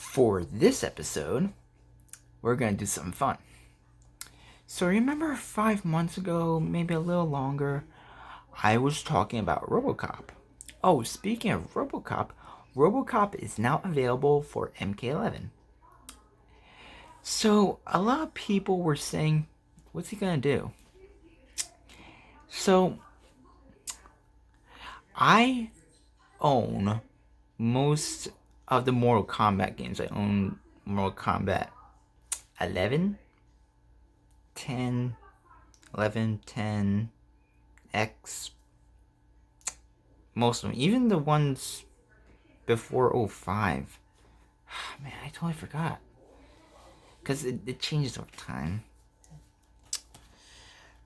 For this episode, we're going to do something fun. So remember 5 months ago, maybe a little longer, I was talking about Robocop. Oh, speaking of Robocop, Robocop is now available for MK11. So a lot of people were saying, what's he going to do? So I own most of the Mortal Kombat games. I own Mortal Kombat 11, 10, 11, 10, X, most of them. Even the ones before 05. Man, I totally forgot. Because it changes over time.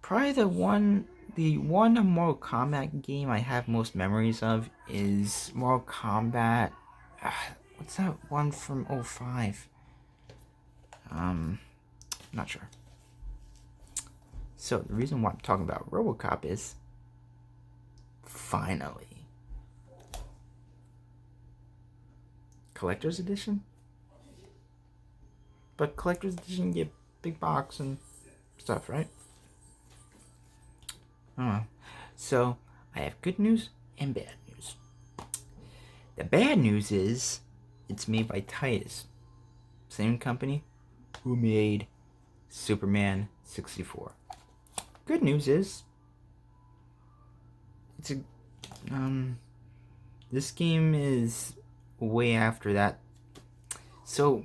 Probably the one Mortal Kombat game I have most memories of is Mortal Kombat. What's that one from 05? Not sure. So the reason why I'm talking about Robocop is finally collector's edition. But collector's edition get big box and stuff, right? I don't know. So I have good news and bad news. The bad news is it's made by thay, same company who made Superman 64. Good news is it's a this game is way after that. So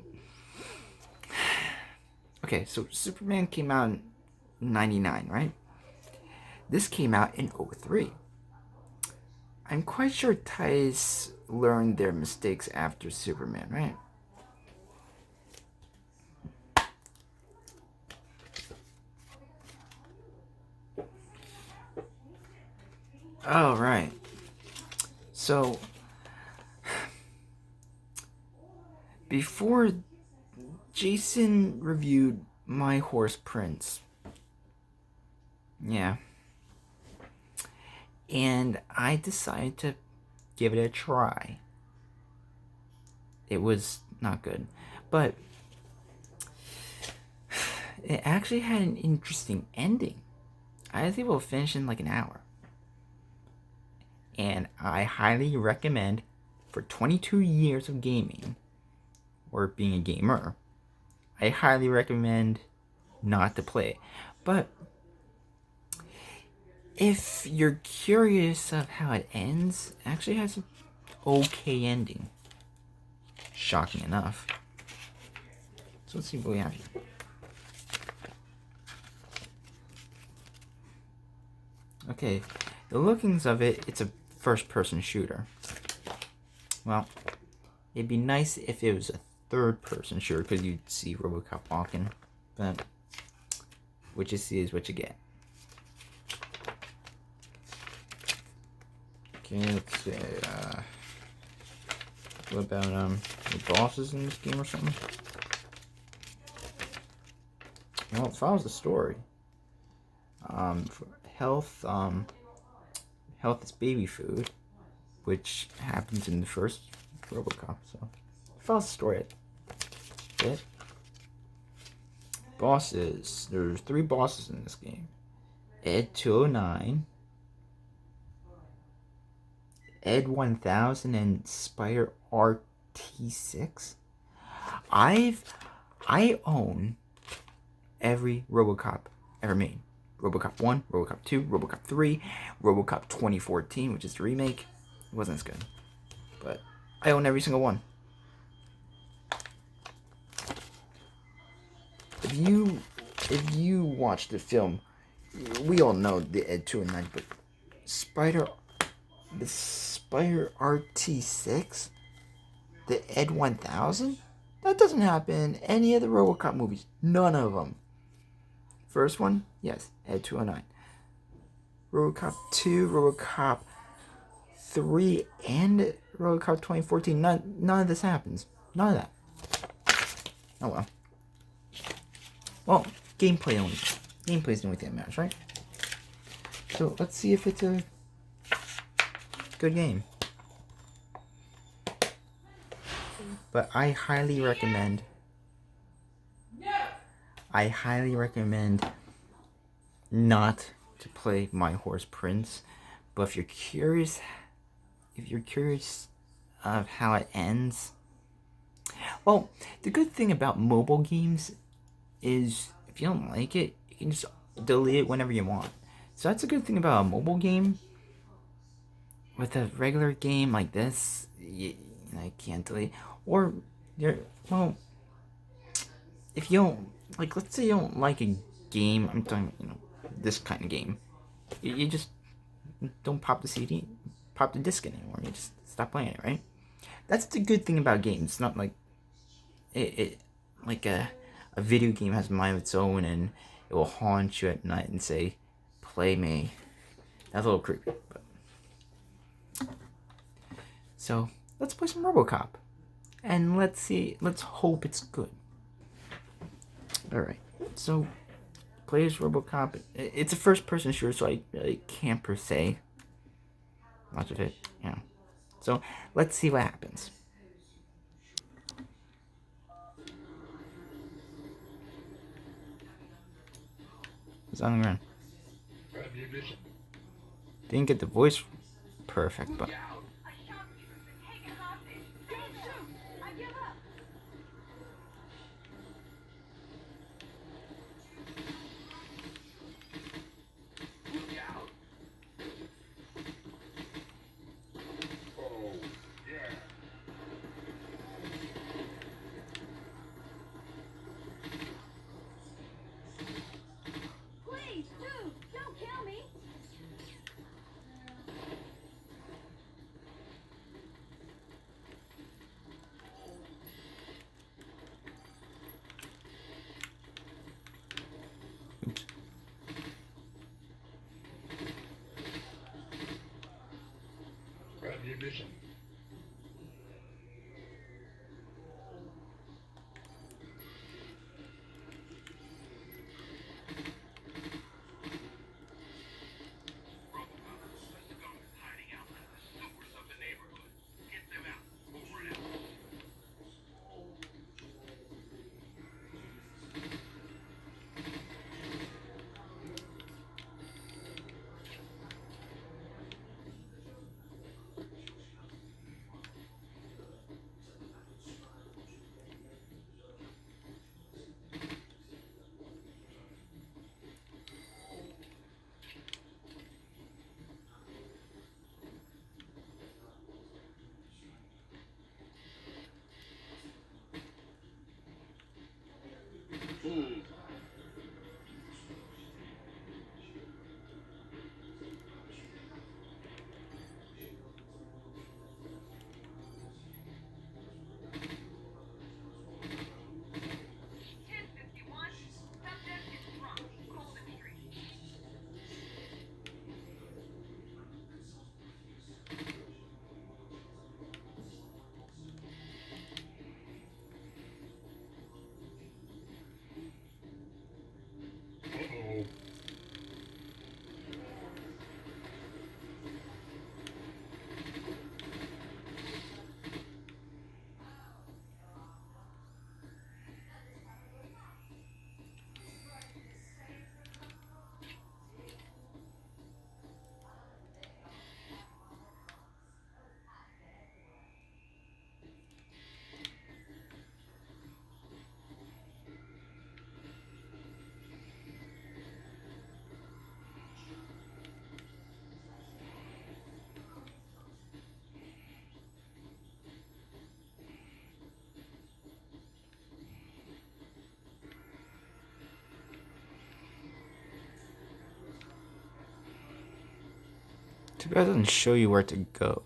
okay, so Superman came out in 99, right? This came out in 03. I'm quite sure thay's learned their mistakes after Superman, right? Oh, right. So, before Jason reviewed My Horse Prince, yeah, and I decided to give it a try. It was not good, but it actually had an interesting ending. I was able to finish in like an hour. And I highly recommend, for 22 years of gaming, or being a gamer, I highly recommend not to play it. But if you're curious of how it ends, it actually has an okay ending. Shocking enough. So let's see what we have here. Okay, the lookings of it, it's a first-person shooter. Well, it'd be nice if it was a third-person shooter, because you'd see Robocop walking, but what you see is what you get. Okay, let's see, what about, the bosses in this game or something? Well, it follows the story. For health, health is baby food, which happens in the first Robocop, so it follows the story a bit. Bosses. There's 3 bosses in this game. Ed 209, Ed 1000, and Spider RT6. I own every Robocop ever made. Robocop 1, Robocop 2, Robocop 3, Robocop 2014, which is the remake. It wasn't as good, but I own every single one. If you watch the film, we all know the Ed 209, but the Spider RT6, the Ed 1000, that doesn't happen in any of the Robocop movies. None of them. First one, yes, Ed 209. Robocop 2, Robocop 3, and Robocop 2014. None of this happens. None of that. Oh well. Well, gameplay only. Gameplay's the only thing that matters, right? So let's see if it's a good game. But I highly recommend. I highly recommend not to play My Horse Prince. But if you're curious of how it ends, well, the good thing about mobile games is if you don't like it, you can just delete it whenever you want. So that's a good thing about a mobile game. With a regular game like this, I can't delete. Or well, if you don't like, let's say you don't like a game. I'm talking, this kind of game. You just don't pop the CD, pop the disc anymore. You just stop playing it, right? That's the good thing about games. It's not like it like a video game has a mind of its own and it will haunt you at night and say, "Play me." That's a little creepy. But. So let's play some Robocop, and let's see. Let's hope it's good. All right. So plays Robocop. It's a first-person shooter, so I can't per se much of it. Yeah. So let's see what happens. It's on the ground. Didn't get the voice perfect, but. Oops. Grab the ignition. Too bad it doesn't show you where to go.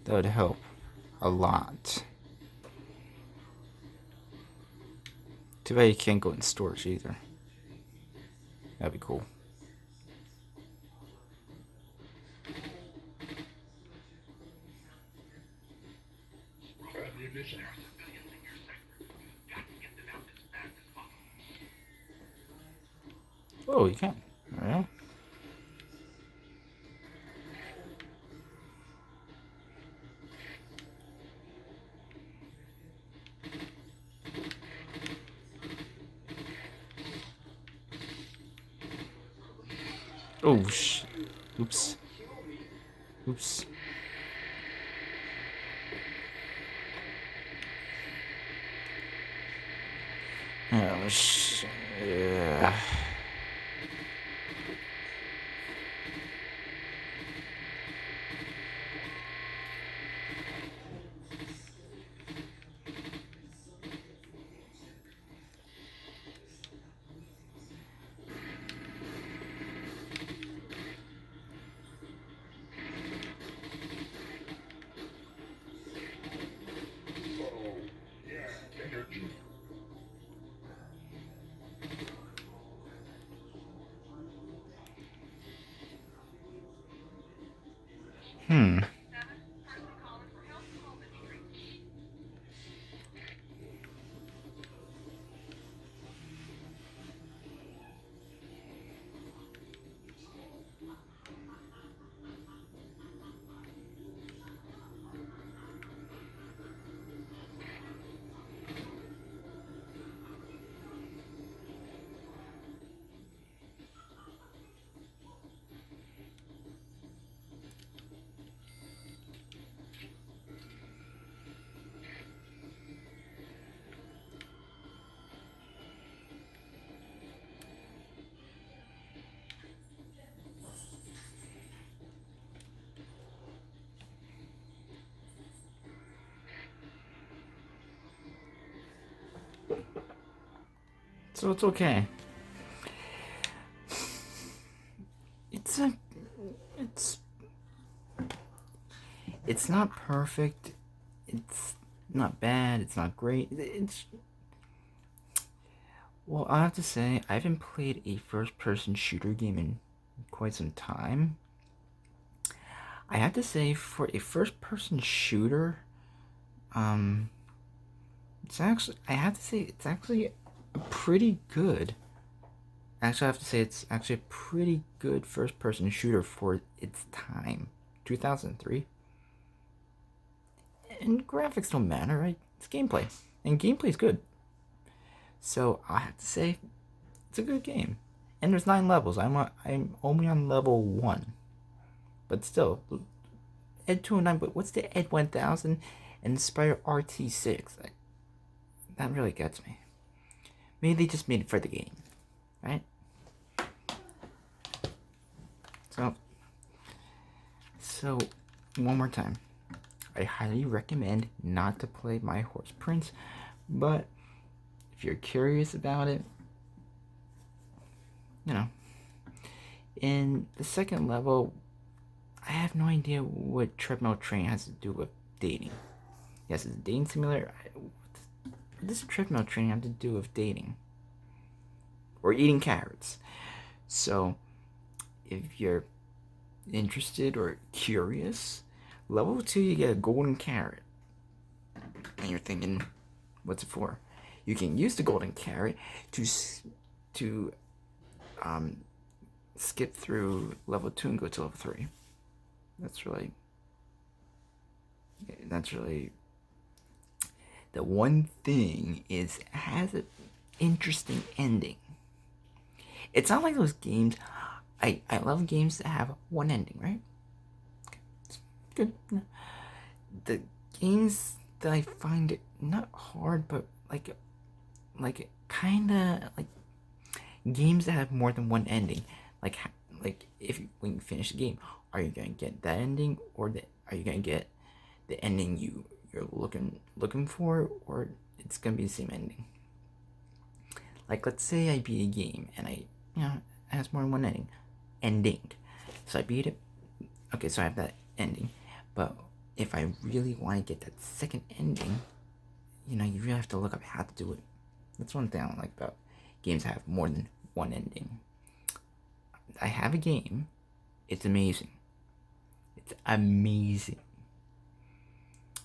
That would help a lot. Too bad you can't go in storage either. That'd be cool. Grab the ignition. Oh, you can. Alright. Oh, oops. Oops. Oh, yeah. Oh, yeah, energy. Hmm. So it's okay. It's a, it's, it's not perfect. It's not bad. It's not great. Well, I have to say, I haven't played a first-person shooter game in quite some time. I have to say, for a first-person shooter, um, I have to say, it's actually pretty good. Actually, I have to say, it's actually a pretty good first-person shooter for its time. 2003. And graphics don't matter, right? It's gameplay. And gameplay's good. So, I have to say, it's a good game. And there's 9 levels. I'm only on level 1. But still, Ed 209, but what's the Ed 1000 and Spire RT6? That really gets me. Maybe they just made it for the game, right? So one more time. I highly recommend not to play My Horse Prince, but if you're curious about it, you know. In the second level, I have no idea what treadmill train has to do with dating. Yes, it's a dating simulator. What does treadmill train have to do with dating? Or eating carrots? So, if you're interested or curious, level 2 you get a golden carrot. And you're thinking, what's it for? You can use the golden carrot to skip through level 2 and go to level 3. That's really the one thing is it has an interesting ending. It's not like those games. I love games that have one ending, right? It's good. The games that I find it not hard, but like kind of like games that have more than one ending. Like if when you finish the game, are you gonna get that ending, or are you gonna get the ending you're looking for, or it's gonna be the same ending? Like, let's say I beat a game and it has more than one ending. So I beat it. Okay, so I have that ending, but if I really want to get that second ending, you really have to look up how to do it. That's one thing I don't like about games that have more than one ending. I have a game. It's amazing. It's amazing.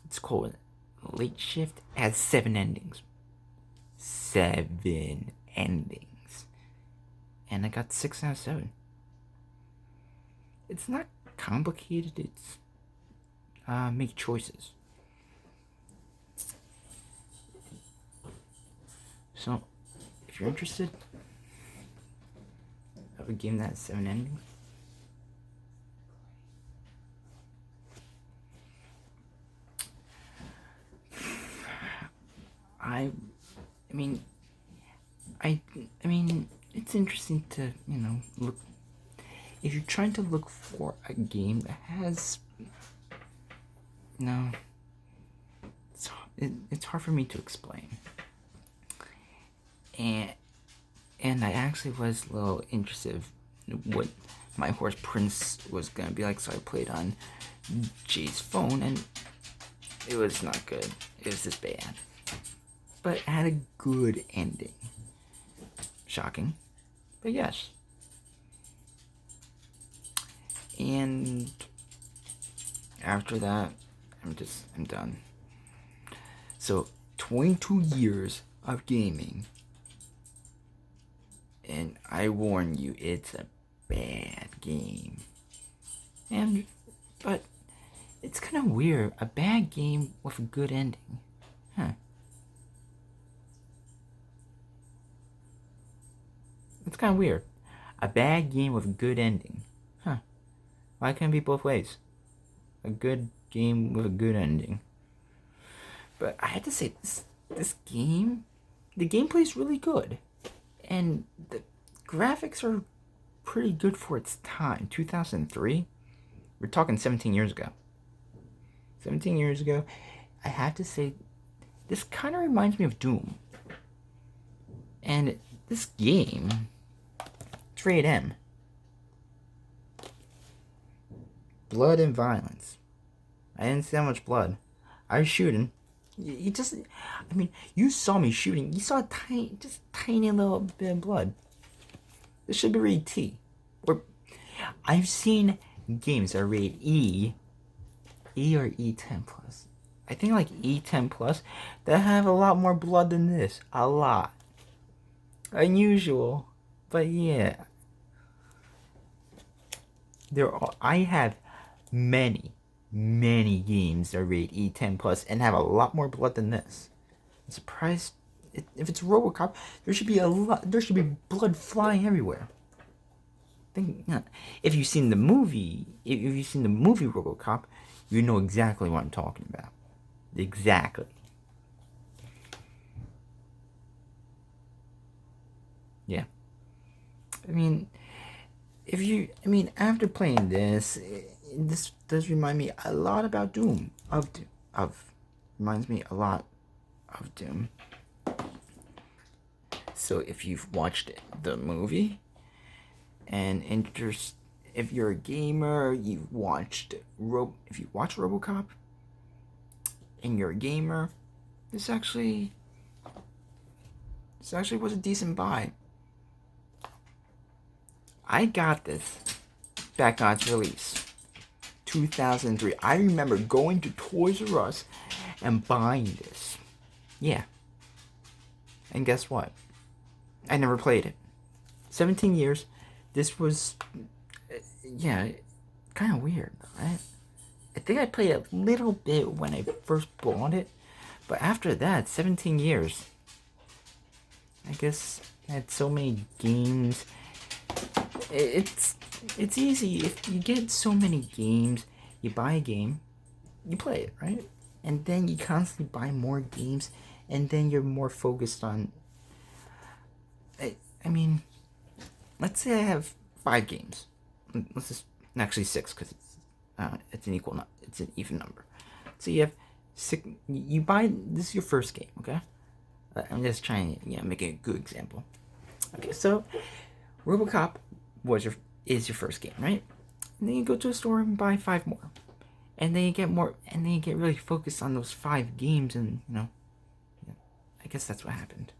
It's called Late Shift. It has 7 endings. 7 endings. And I got 6 out of 7. It's not complicated. It's make choices. So, if you're interested of a game that has 7 endings, I mean, I mean, it's interesting to look. If you're trying to look for a game that has, it's hard for me to explain. And I actually was a little interested in what my horse Prince was gonna be like, so I played on Jay's phone, and it was not good. It was just bad. But it had a good ending. Shocking. But yes. And after that, I'm done. So, 22 years of gaming. And I warn you, it's a bad game. But it's kind of weird. A bad game with a good ending. Huh. It's kind of weird. A bad game with a good ending. Huh. Why can't it be both ways? A good game with a good ending. But I had to say, this game, the gameplay is really good. And the graphics are pretty good for its time. 2003? We're talking 17 years ago. 17 years ago, I have to say, this kind of reminds me of Doom. And this game, it's rated M. Blood and violence. I didn't see that much blood. I was shooting. You just, you saw me shooting. You saw a tiny little bit of blood. This should be rated T. Or, I've seen games that are rated E or E10 plus. I think like E10 plus that have a lot more blood than this. A lot. Unusual, but yeah. I have many games that are rated E10 plus and have a lot more blood than this. I'm surprised if it's Robocop, there should be blood flying everywhere. If you've seen the movie, Robocop, you know exactly what I'm talking about. Exactly. Yeah. After playing this, this does remind me a lot about Doom. Reminds me a lot of Doom. So if you've watched the movie, and if you're a gamer, if you watch Robocop, and you're a gamer, this actually was a decent buy. I got this back on its release, 2003. I remember going to Toys R Us and buying this. Yeah. And guess what? I never played it. 17 years. This was, kind of weird, right? I think I played a little bit when I first bought it, but after that, 17 years. I guess I had so many games. It's easy. If you get so many games, you buy a game, you play it, right? And then you constantly buy more games, and then you're more focused on... let's say I have 5 games. Let's just... Actually 6, because it's an even number. So you have 6... You buy... This is your first game, okay? I'm just trying to make a good example. Okay, so Robocop is your first game, right? And then you go to a store and buy 5 more. And then you get more, and then you get really focused on those 5 games, and I guess that's what happened.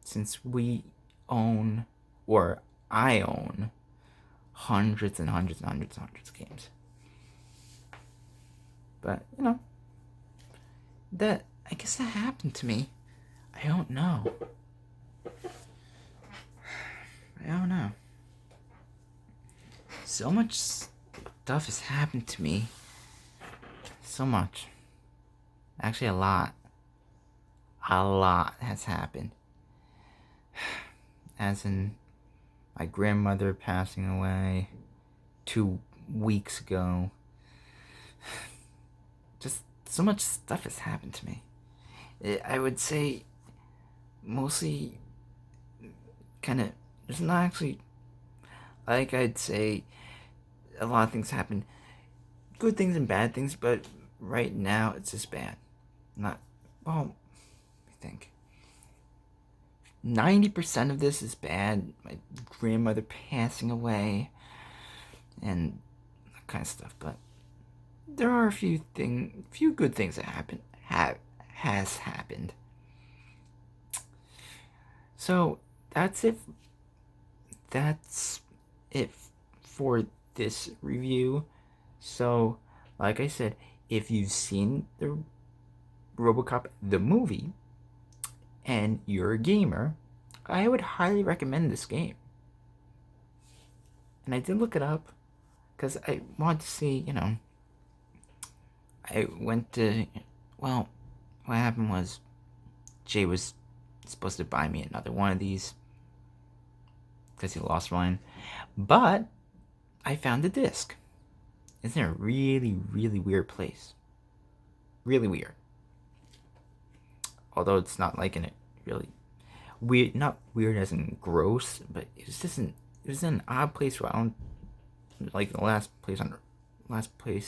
Since I own hundreds and hundreds and hundreds and hundreds of games. But, I guess that happened to me. I don't know. So much stuff has happened to me. So much. Actually, a lot. A lot has happened. As in, my grandmother passing away 2 weeks ago. Just so much stuff has happened to me. I would say mostly kind of, there's not actually, like I'd say a lot of things happen, good things and bad things, but right now it's just bad. Not, well, I think 90% of this is bad. My grandmother passing away and that kind of stuff, but there are a few good things that has happened. So that's it. That's it for this review. So, like I said, if you've seen the Robocop the movie and you're a gamer, I would highly recommend this game. And I did look it up because I wanted to see, I went to, well, what happened was Jay was supposed to buy me another one of these because he lost mine. But I found the disc. It's in a really, really weird place. Really weird. Although it's not like in a really weird, not weird as in gross, but it was in an odd place where I don't, like the last place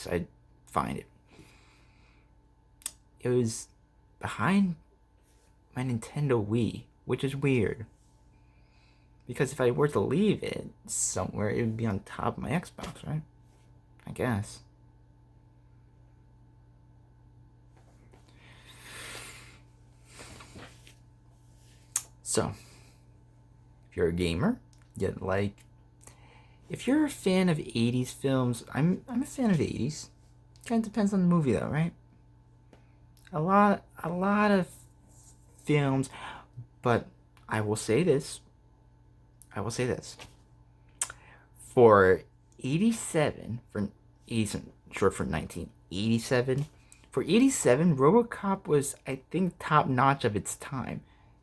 I'd find it. It was behind my Nintendo Wii, which is weird. Because if I were to leave it somewhere, it would be on top of my Xbox, right? I guess. So, if you're a gamer, if you're a fan of 80s films, I'm a fan of 80s. Kind of depends on the movie though, right? A lot of films, but I will say this. For 87, for 87, short for 1987, for 87, Robocop was, I think, top notch of its time.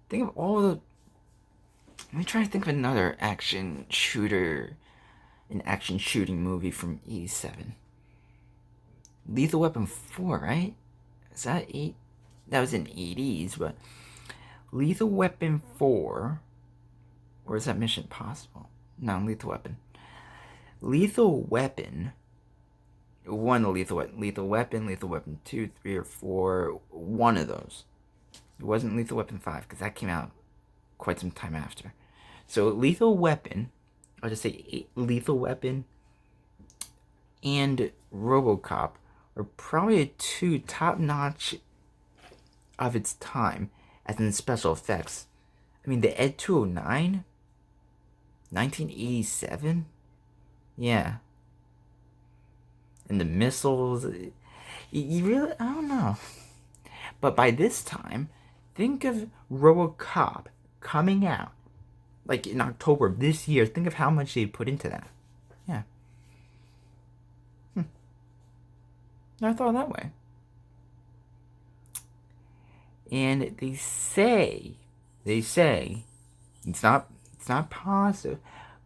Think of all the. Let me try to think of another an action shooting movie from 87. Lethal Weapon 4, right? Is that 8? That was in 80s, but Lethal Weapon 4, or is that Mission Impossible? No, Lethal Weapon. Lethal Weapon. One of Lethal Weapon, Lethal Weapon 2, 3, or 4. One of those. It wasn't Lethal Weapon 5, because that came out quite some time after. So Lethal Weapon, I'll just say Lethal Weapon and Robocop are probably two top-notch of its time, as in special effects. I mean, the Ed 209, 1987, yeah. And the missiles, you really, I don't know. But by this time, think of Robocop coming out, like in October of this year. Think of how much they put into that. Yeah. Never thought of that way. And they say, it's not positive,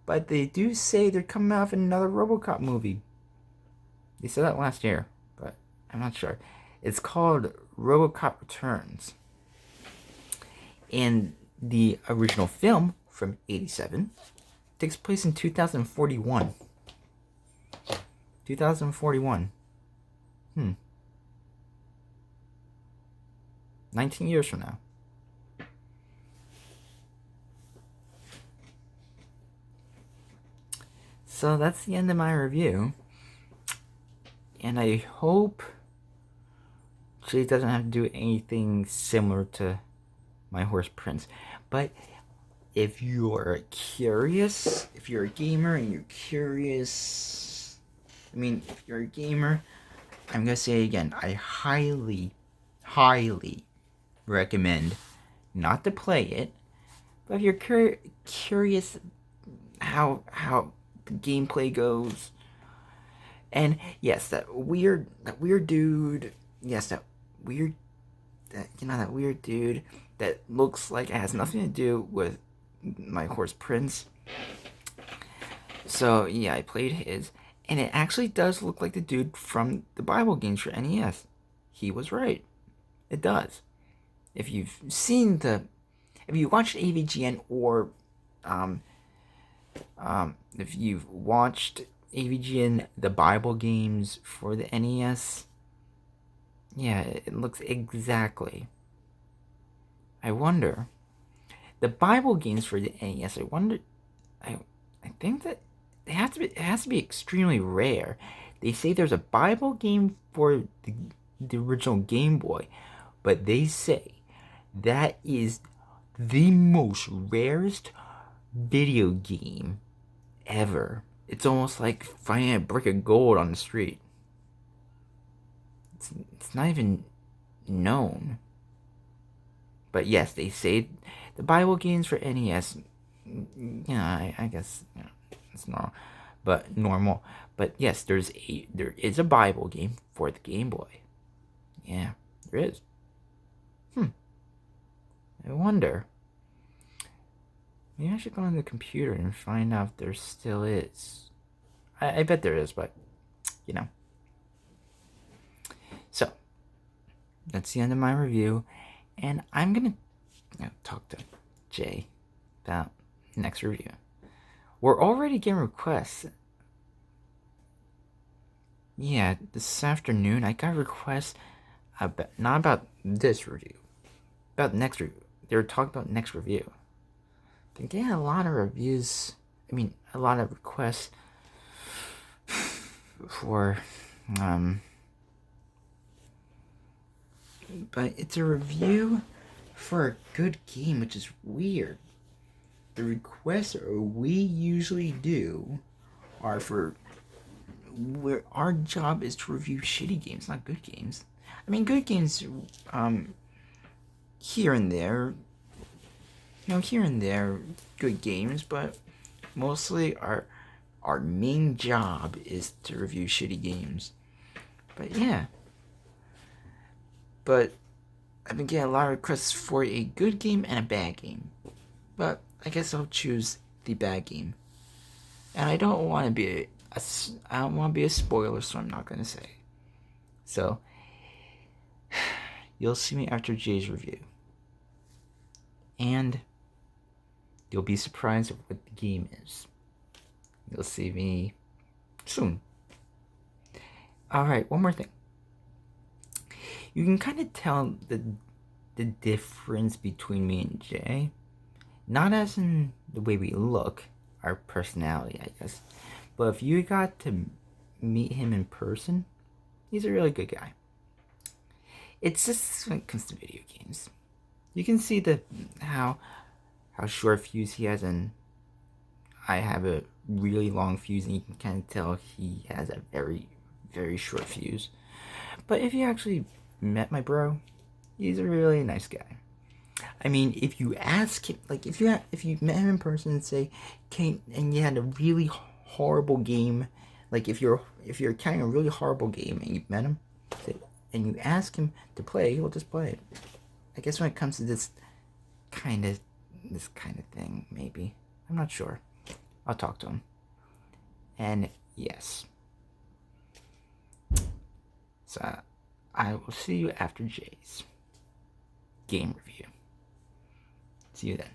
but they do say they're coming out with another Robocop movie. They said that last year, but I'm not sure. It's called Robocop Returns. And the original film from 87 takes place in 2041. 2041. 19 years from now. So that's the end of my review. And I hope she doesn't have to do anything similar to my horse Prince. But if you're curious, if you're a gamer and you're curious, if you're a gamer, I'm going to say it again, I highly recommend not to play it, but if you're curious how the gameplay goes, and yes, that weird dude, that weird dude that looks like it has nothing to do with my horse Prince. So yeah, I played his, and it actually does look like the dude from the Bible games for NES. He was right. It does. if you've seen if you watched AVGN or if you've watched AVGN, the Bible games for the NES, yeah, it looks exactly. I wonder, the Bible games for the NES, I think that it has to be extremely rare. They say there's a Bible game for the original Game Boy, but they say that is the most rarest video game ever. It's almost like finding a brick of gold on the street. It's not even known. But yes, they say the Bible games for NES. Yeah, I guess it's normal. But yes, there is a Bible game for the Game Boy. Yeah, there is. I wonder. Maybe I should go on the computer and find out if there still is. I bet there is, but you know. So that's the end of my review, and I'm gonna talk to Jay about next review. We're already getting requests. Yeah, this afternoon I got requests about not about this review, about the next review. They were talking about next review. Been getting a lot of reviews. I mean, a lot of requests for but it's a review for a good game, which is weird. The requests we usually do are for where our job is to review shitty games, not good games. I mean, good games, here and there, good games, but mostly our main job is to review shitty games. But yeah. But I've been getting a lot of requests for a good game and a bad game. But I guess I'll choose the bad game. And I don't want to be a spoiler, so I'm not gonna say. So you'll see me after Jay's review. And you'll be surprised at what the game is. You'll see me soon. Alright, one more thing. You can kind of tell the difference between me and Jay. Not as in the way we look, our personality, I guess. But if you got to meet him in person, he's a really good guy. It's just when it comes to video games. You can see how short fuse he has, and I have a really long fuse, and you can kind of tell he has a very, very short fuse. But if you actually met my bro, he's a really nice guy. I mean, if you ask him, like if you met him in person and say, and you had a really horrible game, like if you're carrying a really horrible game and you met him, and you ask him to play, he'll just play it. I guess when it comes to this kind of thing, maybe, I'm not sure. I'll talk to him. And yes. So I will see you after Jay's game review. See you then.